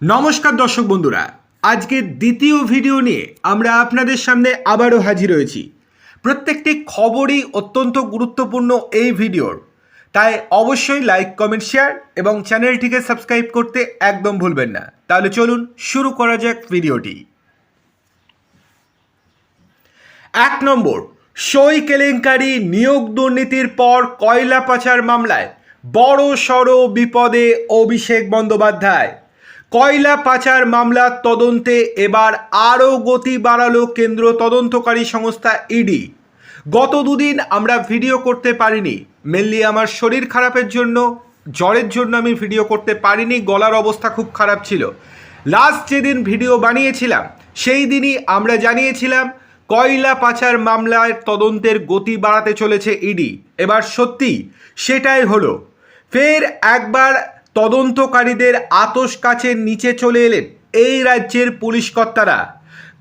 নমস্কার দর্শক বন্ধুরা, আজকের দ্বিতীয় ভিডিও নিয়ে আমরা আপনাদের সামনে আবারও হাজির হয়েছি। প্রত্যেকটি খবরই অত্যন্ত গুরুত্বপূর্ণ এই ভিডিওর, তাই অবশ্যই লাইক, কমেন্ট, শেয়ার এবং চ্যানেলটিকে সাবস্ক্রাইব করতে একদম ভুলবেন না। তাহলে চলুন শুরু করা যাক ভিডিওটি। 1 নম্বর, সই কেলেঙ্কারি, নিয়োগ দুর্নীতির পর কয়লা পাচার মামলায় বড় সড় বিপদে অভিষেক বন্দ্যোপাধ্যায়। কয়লা পাচার মামলার তদন্তে এবার আরও গতি বাড়ালো কেন্দ্র তদন্তকারী সংস্থা ইডি। গত দুদিন আমরা ভিডিও করতে পারিনি, মেনলি আমার শরীর খারাপের জন্য, জ্বরের জন্য আমি ভিডিও করতে পারিনি। গলার অবস্থা খুব খারাপ ছিল। লাস্ট যেদিন ভিডিও বানিয়েছিলাম সেই দিনই আমরা জানিয়েছিলাম কয়লা পাচার মামলার তদন্তের গতি বাড়াতে চলেছে ইডি। এবার সত্যি সেটাই হলো। ফের একবার তদন্তকারীদের আতশ কাচের নিচে চলে এলেন এই রাজ্যের পুলিশ কর্তারা।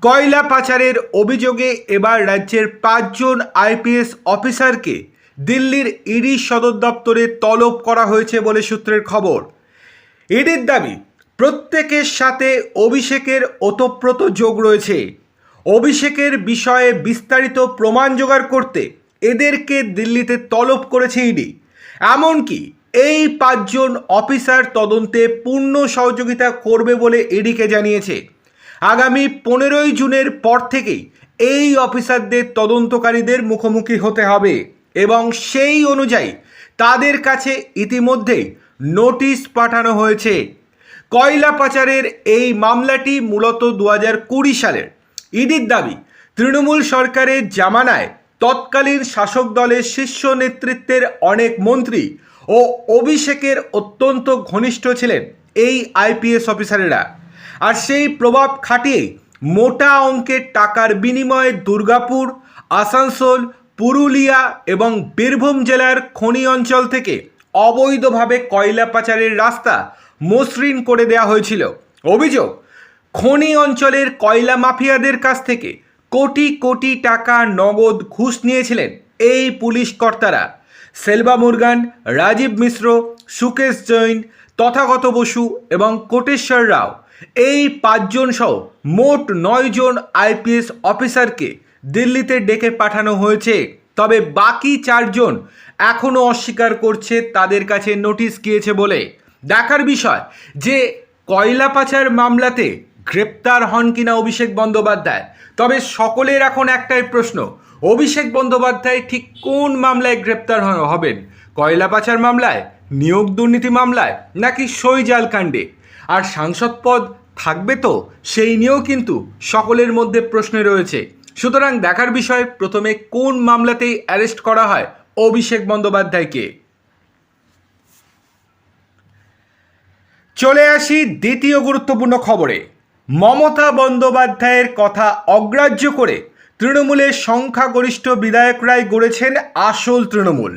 কয়লা পাচারের অভিযোগে এবার রাজ্যের 5 জন আইপিএস অফিসারকে দিল্লির ইডি সদর দপ্তরে তলব করা হয়েছে বলে সূত্রের খবর। ইডির দাবি, প্রত্যেকের সাথে অভিষেকের ওতপ্রোত যোগ রয়েছে। অভিষেকের বিষয়ে বিস্তারিত প্রমাণ জোগাড় করতে এদেরকে দিল্লিতে তলব করেছে ইডি। এমনকি এই 5 জন অফিসার তদন্তে পূর্ণ সহযোগিতা করবে বলে ইডিকে জানিয়েছে। আগামী 15ই জুনের পর থেকেই এই অফিসারদের তদন্তকারীদের মুখোমুখি হতে হবে এবং সেই অনুযায়ী তাদের কাছে ইতিমধ্যেই নোটিশ পাঠানো হয়েছে। কয়লা পাচারের এই মামলাটি মূলত 2020 সালের। ইডির দাবি, তৃণমূল সরকারের জামানায় তৎকালীন শাসক দলের শীর্ষ নেতৃত্বের অনেক মন্ত্রী ও অভিষেকের অত্যন্ত ঘনিষ্ঠ ছিলেন এই আইপিএস অফিসারেরা। আর সেই প্রভাব খাটিয়ে মোটা অঙ্কের টাকার বিনিময়ে দুর্গাপুর, আসানসোল, পুরুলিয়া এবং বীরভূম জেলার খনি অঞ্চল থেকে অবৈধভাবে কয়লা পাচারের রাস্তা মসৃণ করে দেওয়া হয়েছিল। অভিযোগ, খনি অঞ্চলের কয়লা মাফিয়াদের কাছ থেকে কোটি কোটি টাকা নগদ ঘুষ নিয়েছিলেন এই পুলিশ কর্তারা। সেলভা মুরগান, রাজীব মিশ্র, সুকেশ জৈন, তথাগত বসু এবং কোটেশ্বর রাও, এই 5 জন সহ মোট 9 জন আইপিএস অফিসারকে দিল্লিতে ডেকে পাঠানো হয়েছে। তবে বাকি 4 জন এখনও অস্বীকার করছে তাদের কাছে নোটিশ গিয়েছে বলে। দেখার বিষয় যে কয়লা পাচার মামলাতে গ্রেপ্তার হন কিনা অভিষেক বন্দ্যোপাধ্যায়। তবে সকলের এখন একটাই প্রশ্ন, অভিষেক বন্দ্যোপাধ্যায় ঠিক কোন মামলায় গ্রেপ্তার হবেন? কয়লা পাচার মামলায়, নিয়োগ দুর্নীতি মামলায়, নাকি সই জাল কাণ্ডে? আর সাংসদ পদ থাকবে তো, সেই নিয়েও কিন্তু সকলের মধ্যে প্রশ্ন রয়েছে। সুতরাং দেখার বিষয় প্রথমে কোন মামলাতেই অ্যারেস্ট করা হয় অভিষেক বন্দ্যোপাধ্যায়কে। চলে আসি দ্বিতীয় গুরুত্বপূর্ণ খবরে। মমতা বন্দ্যোপাধ্যায়ের কথা অগ্রাহ্য করে তৃণমূলের সংখ্যাগরিষ্ঠ বিধায়করাই গড়েছেন আসল তৃণমূল।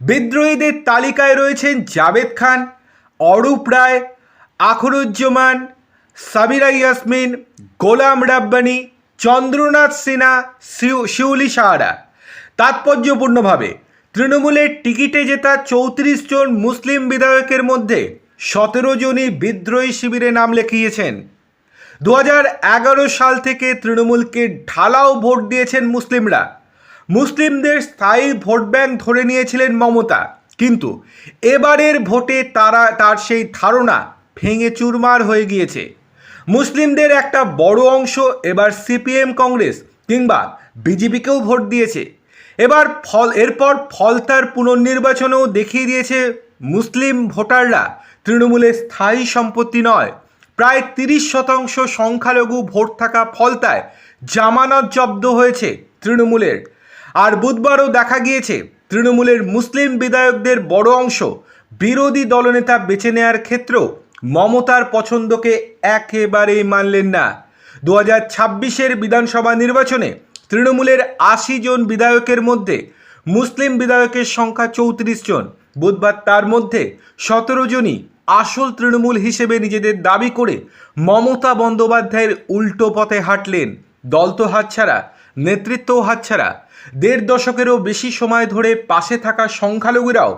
বিদ্রোহীদের তালিকায় রয়েছেন জাভেদ খান, অরূপ রায়, আখরুজ্জামান, সাবিরা ইয়াসমিন, গোলাম রাব্বানি, চন্দ্রনাথ সিনহা, শিউলি সাহারা। তাৎপর্যপূর্ণভাবে তৃণমূলের টিকিটে জেতা 34 জন মুসলিম বিধায়কের মধ্যে 17 জনই বিদ্রোহী শিবিরে নাম লিখিয়েছেন। 2011 সাল থেকে তৃণমূলকে ঢালাও ভোট দিয়েছেন মুসলিমরা। মুসলিমদের স্থায়ী ভোট ব্যাংক ধরে নিয়েছিলেন মমতা, কিন্তু এবারের ভোটে তার সেই ধারণা ভেঙে চুরমার হয়ে গিয়েছে। মুসলিমদের একটা বড় অংশ এবার সিপিএম, কংগ্রেস কিংবা বিজেপিকেও ভোট দিয়েছে। এরপর ফলতার পুনর্নির্বাচনেও দেখিয়ে দিয়েছে মুসলিম ভোটাররা তৃণমূলের স্থায়ী সম্পত্তি নয়। প্রায় 30% সংখ্যালঘু ভোট থাকা ফলতায় জামানত জব্দ হয়েছে তৃণমূলের। আর বুধবারও দেখা গিয়েছে তৃণমূলের মুসলিম বিধায়কদের বড় অংশ বিরোধী দলনেতা বেছে নেওয়ার ক্ষেত্রেও মমতার পছন্দকে একেবারেই মানলেন না। 2026-এর বিধানসভা নির্বাচনে তৃণমূলের 80 জন বিধায়কের মধ্যে মুসলিম বিধায়কের সংখ্যা 34 জন। বুধবার তার মধ্যে 17 জনই আসল তৃণমূল হিসেবে নিজেদের দাবি করে মমতা বন্দ্যোপাধ্যায়ের উল্টো পথে হাঁটলেন। দল তো হাতছাড়া, নেতৃত্বও হাতছাড়া। 1.5 দশকেরও বেশি সময় ধরে পাশে থাকা সংখ্যালঘুরাও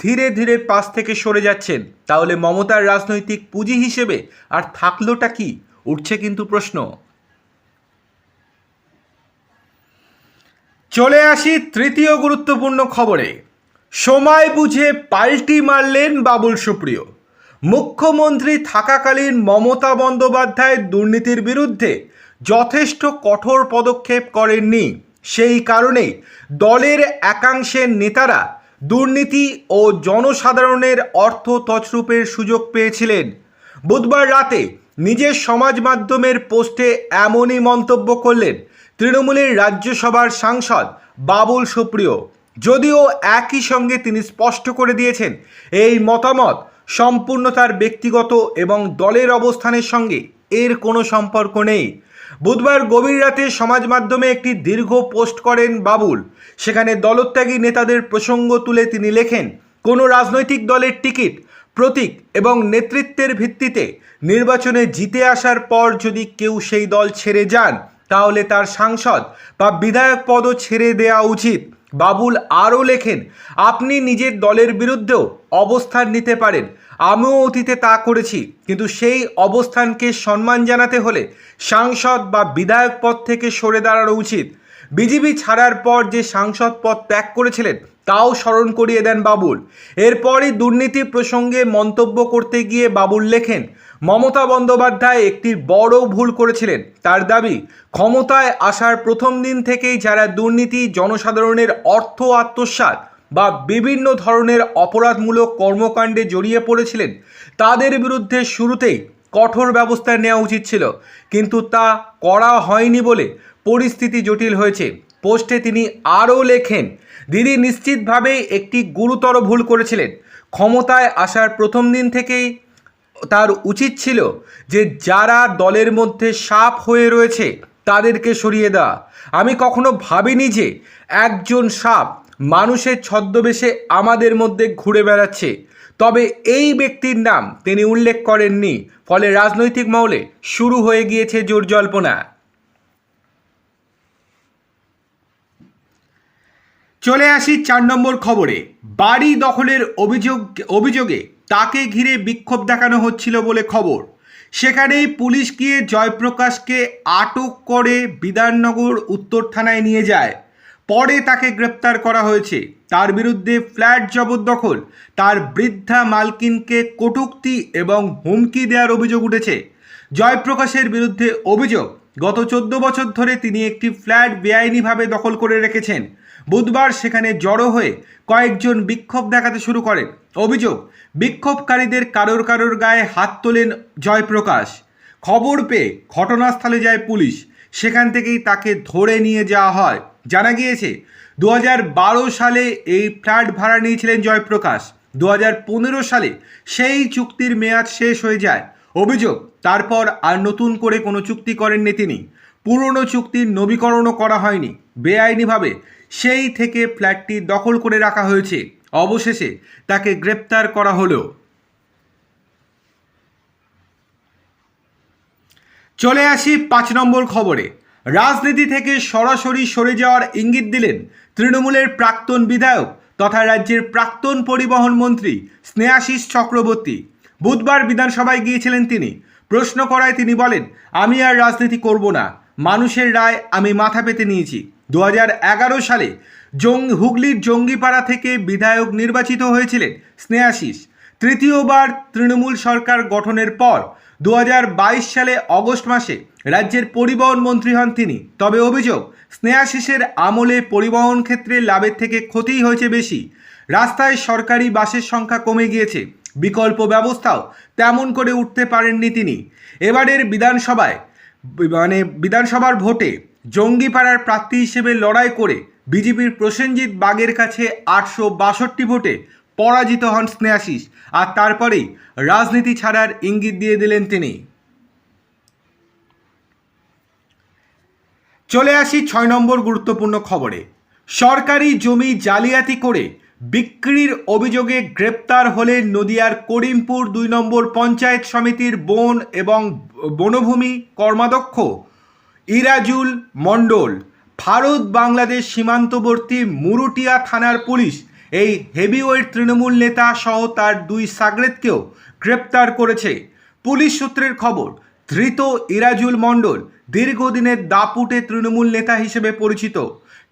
ধীরে ধীরে পাশ থেকে সরে যাচ্ছেন, তাহলে মমতার রাজনৈতিক পুঁজি হিসেবে আর থাকলোটা কি? উঠছে কিন্তু প্রশ্ন। চলে আসি তৃতীয় গুরুত্বপূর্ণ খবরে। সময় বুঝে পাল্টি মারলেন বাবুল সুপ্রিয়। মুখ্যমন্ত্রী থাকাকালীন মমতা বন্দ্যোপাধ্যায় দুর্নীতির বিরুদ্ধে যথেষ্ট কঠোর পদক্ষেপ করেননি। সেই কারণেই দলের একাংশের নেতারা দুর্নীতি ও জনসাধারণের অর্থ তছরূপের সুযোগ পেয়েছিলেন। বুধবার রাতে নিজের সমাজ মাধ্যমের পোস্টে এমনই মন্তব্য করলেন তৃণমূলের রাজ্যসভার সাংসদ বাবুল সুপ্রিয়। যদিও একই সঙ্গে তিনি স্পষ্ট করে দিয়েছেন এই মতামত সম্পূর্ণ তার ব্যক্তিগত এবং দলের অবস্থানের সঙ্গে এর কোনো সম্পর্ক নেই। বুধবার গভীর রাতে সমাজ মাধ্যমে একটি দীর্ঘ পোস্ট করেন বাবুল। সেখানে দলত্যাগী নেতাদের প্রসঙ্গ তুলে তিনি লেখেন, কোনো রাজনৈতিক দলের টিকিট, প্রতীক এবং নেতৃত্বের ভিত্তিতে নির্বাচনে জিতে আসার পর যদি কেউ সেই দল ছেড়ে যান, তাহলে তার সাংসদ বা বিধায়ক পদও ছেড়ে দেওয়া উচিত। বাবুল আরও লেখেন, আপনি নিজের দলের বিরুদ্ধেও অবস্থান নিতে পারেন, আমিও অতীতে তা করেছি, কিন্তু সেই অবস্থানকে সম্মান জানাতে হলে সাংসদ বা বিধায়ক পদ থেকে সরে দাঁড়ানো উচিত। বিজেপি ছাড়ার পর যে সাংসদ পদ ত্যাগ করেছিলেন তাও স্মরণ করিয়ে দেন বাবুল। এরপরই দুর্নীতি প্রসঙ্গে মন্তব্য করতে গিয়ে বাবুল লেখেন, মমতা বন্দ্যোপাধ্যায় একটি বড় ভুল করেছিলেন। তার দাবি, ক্ষমতায় আসার প্রথম দিন থেকেই যারা দুর্নীতি, জনসাধারণের অর্থ আত্মসাৎ বা বিভিন্ন ধরনের অপরাধমূলক কর্মকাণ্ডে জড়িয়ে পড়েছিলেন তাদের বিরুদ্ধে শুরুতেই কঠোর ব্যবস্থা নেওয়া উচিত ছিল, কিন্তু তা করা হয়নি বলে পরিস্থিতি জটিল হয়েছে। পোস্টে তিনি আরও লেখেন, দিদি নিশ্চিতভাবেই একটি গুরুতর ভুল করেছিলেন। ক্ষমতায় আসার প্রথম দিন থেকেই তার উচিত ছিল যে যারা দলের মধ্যে সাপ হয়ে রয়েছে তাদেরকে সরিয়ে দেওয়া। আমি কখনো ভাবিনি যে একজন সাপ মানুষের ছদ্মবেশে আমাদের মধ্যে ঘুরে বেড়াচ্ছে। তবে এই ব্যক্তির নাম তিনি উল্লেখ করেননি, ফলে রাজনৈতিক মহলে শুরু হয়ে গিয়েছে জোর জল্পনা। চলে আসি 4 নম্বর খবরে। বাড়ি দখলের অভিযোগে তাকে ঘিরে বিক্ষোভ দেখানো হচ্ছিল বলে খবর। সেখানেই পুলিশ গিয়ে জয়প্রকাশকে আটক করে বিধাননগর উত্তর থানায় নিয়ে যায়। পরে তাকে গ্রেপ্তার করা হয়েছে। তার বিরুদ্ধে ফ্ল্যাট জবরদখল, তার বৃদ্ধা মালকিনকে কটূক্তি এবং হুমকি দেওয়ার অভিযোগ উঠেছে। জয়প্রকাশের বিরুদ্ধে অভিযোগ, গত 14 বছর ধরে তিনি একটি ফ্ল্যাট বেআইনিভাবে দখল করে রেখেছেন। বুধবার সেখানে জড়ো হয়ে কয়েকজন বিক্ষোভ দেখাতে শুরু করেন। অভিযোগ, বিক্ষোভকারীদের কারোর গায়ে হাত তোলেন জয়প্রকাশ। খবর পেয়ে ঘটনাস্থলে যায় পুলিশ। সেখান থেকেই তাকে ধরে নিয়ে যাওয়া হয়। জানা গিয়েছে 2012 সালে এই ফ্ল্যাট ভাড়া নিয়েছিলেন জয়প্রকাশ। 2015 সালে সেই চুক্তির মেয়াদ শেষ হয়ে যায়। অভিযোগ, তারপর আর নতুন করে কোনো চুক্তি করেননি তিনি। পুরনো চুক্তির নবীকরণও করা হয়নি। বেআইনিভাবে সেই থেকে ফ্ল্যাটটি দখল করে রাখা হয়েছে। অবশেষে তাকে গ্রেপ্তার করা হলো। চলে আসি 5 নম্বর খবরে। রাজনীতি থেকে সরাসরি সরে যাওয়ার ইঙ্গিত দিলেন তৃণমূলের প্রাক্তন বিধায়ক তথা রাজ্যের প্রাক্তন পরিবহন মন্ত্রী স্নেহাশিস চক্রবর্তী। বুধবার বিধানসভায় গিয়েছিলেন তিনি। প্রশ্ন করায় তিনি বলেন, আমি আর রাজনীতি করব না, মানুষের রায় আমি মাথা পেতে নিয়েছি। 2011 সালে হুগলির জঙ্গিপাড়া থেকে বিধায়ক নির্বাচিত হয়েছিলেন স্নেহাশিস। তৃতীয়বার তৃণমূল সরকার গঠনের পর 2022 সালে অগস্ট মাসে রাজ্যের পরিবহন মন্ত্রী হন তিনি। তবে অভিযোগ, স্নেহাশিসের আমলে পরিবহন ক্ষেত্রে লাভের থেকে ক্ষতিই হয়েছে বেশি। রাস্তায় সরকারি বাসের সংখ্যা কমে গিয়েছে, বিকল্প ব্যবস্থাও তেমন করে উঠতে পারেননি তিনি। এবারের বিধানসভার ভোটে জঙ্গিপাড়ার প্রার্থী হিসেবে লড়াই করে বিজেপির প্রসেনজিৎ বাগের কাছে 862 ভোটে পরাজিত হন স্নেহাশিস। আর তারপরেই রাজনীতি ছাড়ার ইঙ্গিত দিয়ে দিলেন তিনি। চলে আসি 6 নম্বর গুরুত্বপূর্ণ খবরে। সরকারি জমি জালিয়াতি করে বিক্রির অভিযোগে গ্রেপ্তার হলেন নদিয়ার করিমপুর 2 নম্বর পঞ্চায়েত সমিতির বন এবং বনভূমি কর্মাধ্যক্ষ ইরাজুল মণ্ডল। ভারত বাংলাদেশ সীমান্তবর্তী মুরুটিয়া থানার পুলিশ এই হেভিওয়েট তৃণমূল নেতা সহ তার 2 সাগরেদকেও গ্রেপ্তার করেছে। পুলিশ সূত্রের খবর, ধৃত ইরাজুল মণ্ডল দীর্ঘদিনের দাপুটে তৃণমূল নেতা হিসেবে পরিচিত।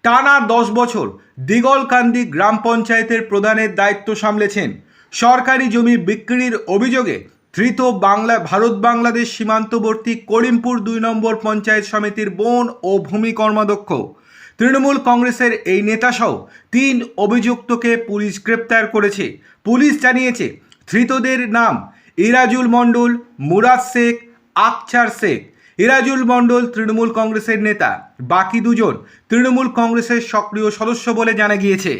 টানা 10 বছর দিগলকান্দি গ্রাম পঞ্চায়েতের প্রধানের দায়িত্ব সামলেছেন। সরকারি জমি বিক্রির অভিযোগে ধৃত ভারত বাংলাদেশ সীমান্তবর্তী করিমপুর 2 নম্বর পঞ্চায়েত সমিতির বন ও ভূমি কর্মাধ্যক্ষ। তৃণমূল কংগ্রেসের এই নেতাসহ 3 অভিযুক্তকে পুলিশ গ্রেপ্তার করেছে। পুলিশ জানিয়েছে, ধৃতদের নাম ইরাজুল মণ্ডল, মুরাদ শেখ, আকছার শেখ। ইরাজুল মণ্ডল তৃণমূল কংগ্রেসের নেতা, বাকি 2জন তৃণমূল কংগ্রেসের সক্রিয় সদস্য বলে জানা গিয়েছে।